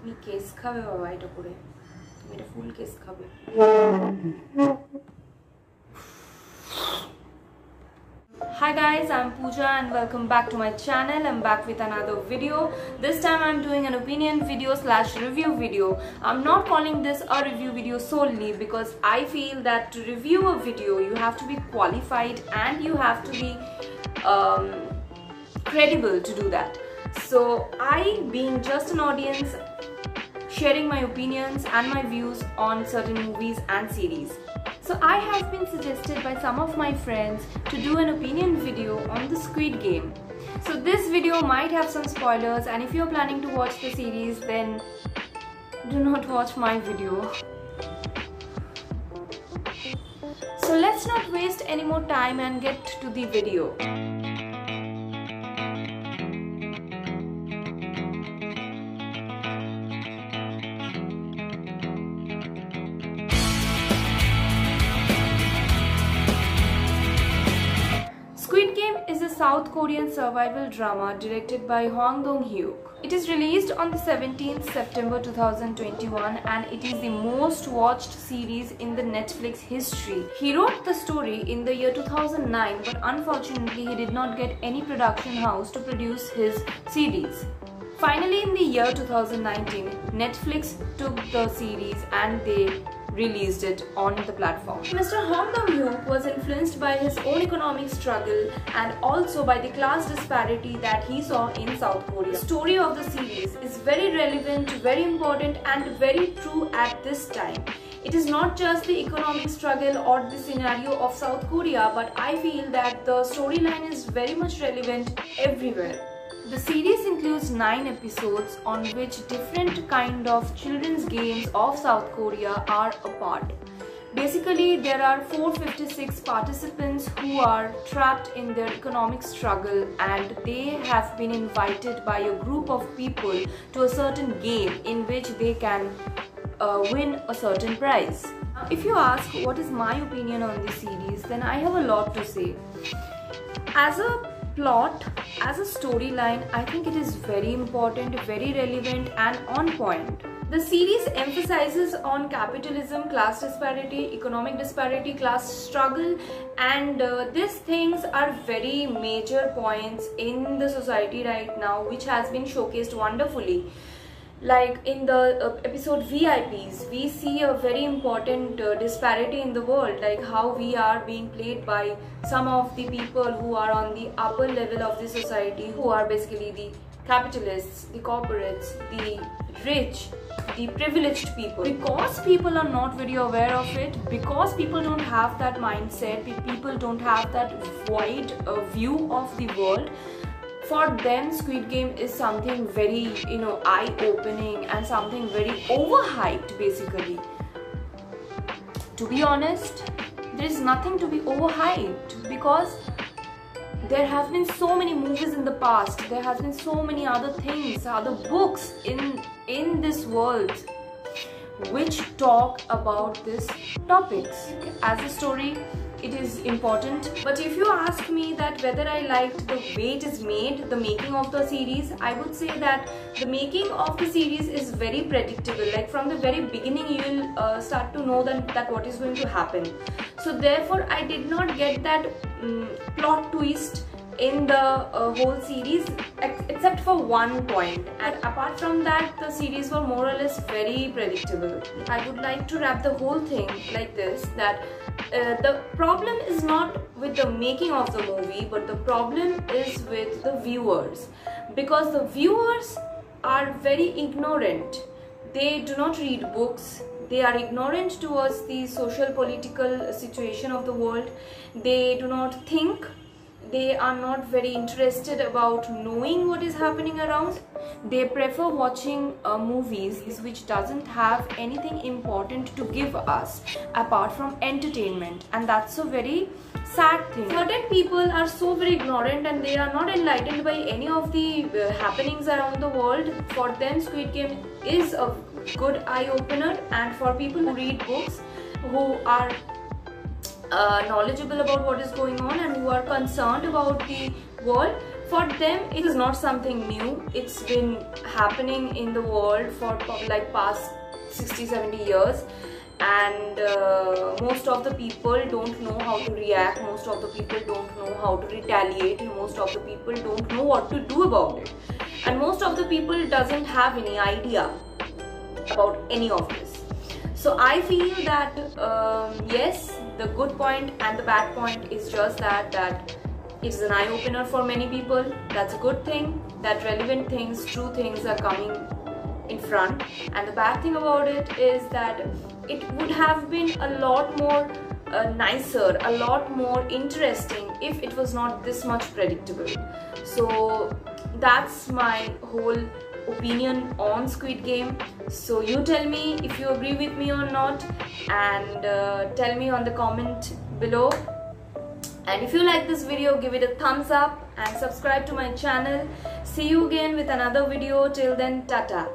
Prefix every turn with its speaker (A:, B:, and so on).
A: তুমি কেস খাবে বাবা এটা করে, তুমি এটা ফুল কেস খাবে। Hi guys, I'm Pooja and welcome back to my channel. I'm back with another video. This time I'm doing an opinion video / review video. I'm not calling this a review video solely because I feel that to review a video you have to be qualified and you have to be credible to do that. So I, being just an audience, sharing my opinions and my views on certain movies and series. So I have been suggested by some of my friends to do an opinion video on the Squid Game. So this video might have some spoilers, and if you're planning to watch the series, then do not watch my video. So let's not waste any more time and get to the video. Squid Game is a South Korean survival drama directed by Hwang Dong-hyuk. It is released on the 17th September 2021 and it is the most watched series in the Netflix history. He wrote the story in the year 2009, but unfortunately he did not get any production house to produce his series. Finally, in the year 2019, Netflix took the series and they released it on the platform. Mr. Hwang Dong-hyuk was influenced by his own economic struggle and also by the class disparity that he saw in South Korea. The story of the series is very relevant, very important and very true at this time. It is not just the economic struggle or the scenario of South Korea, but I feel that the storyline is very much relevant everywhere. The series includes 9 episodes on which different kind of children's games of South Korea are a part. Basically, there are 456 participants who are trapped in their economic struggle and they have been invited by a group of people to a certain game in which they can win a certain prize. If you ask what is my opinion on this series, then I have a lot to say. As a plot, as a storyline, I think it is very important, very relevant and on point. The series emphasizes on capitalism, class disparity, economic disparity, class struggle, and these things are very major points in the society right now, which has been showcased wonderfully. Like in the episode VIPs, we see a very important disparity in the world, like how we are being played by some of the people who are on the upper level of the society, who are basically the capitalists, the corporates, the rich, the privileged people. Because people are not very aware of it, because people don't have that mindset, people don't have that wide view of the world, for them Squid Game is something very, eye-opening and something very overhyped basically. To be honest, there is nothing to be overhyped because there have been so many movies in the past, there has been so many other things, other books in this world which talk about these topics. As a story, it is important, but if you ask me that whether I liked the way it is made, the making of the series, I would say that the making of the series is very predictable. Like from the very beginning you will start to know that what is going to happen. So therefore I did not get that plot twist in the whole series except for one point, and apart from that the series were more or less very predictable. I would like to wrap the whole thing like this, that the problem is not with the making of the movie, but the problem is with the viewers, because the viewers are very ignorant. They do not read books, they are ignorant towards the social political situation of the world, they do not think, they are not very interested about knowing what is happening around. They prefer watching movies which doesn't have anything important to give us apart from entertainment, and that's a very sad thing. Certain people are so very ignorant and they are not enlightened by any of the happenings around the world. For them Squid Game is a good eye-opener, and for people who read books, who are knowledgeable about what is going on and who are concerned about the world, For them, it is not something new. It's been happening in the world for like past 60-70 years, and most of the people don't know how to react, most of the people don't know how to retaliate, most of the people don't know what to do about it, and most of the people doesn't have any idea about any of this. So I feel that yes, the good point and the bad point is just that it's an eye-opener for many people. That's a good thing, that relevant things, true things are coming in front. And the bad thing about it is that it would have been a lot more nicer, a lot more interesting if it was not this much predictable. So that's my whole opinion on Squid Game. So you tell me if you agree with me or not, and tell me on the comment below. And if you like this video, give it a thumbs up and subscribe to my channel. See you again with another video. Till then, tata.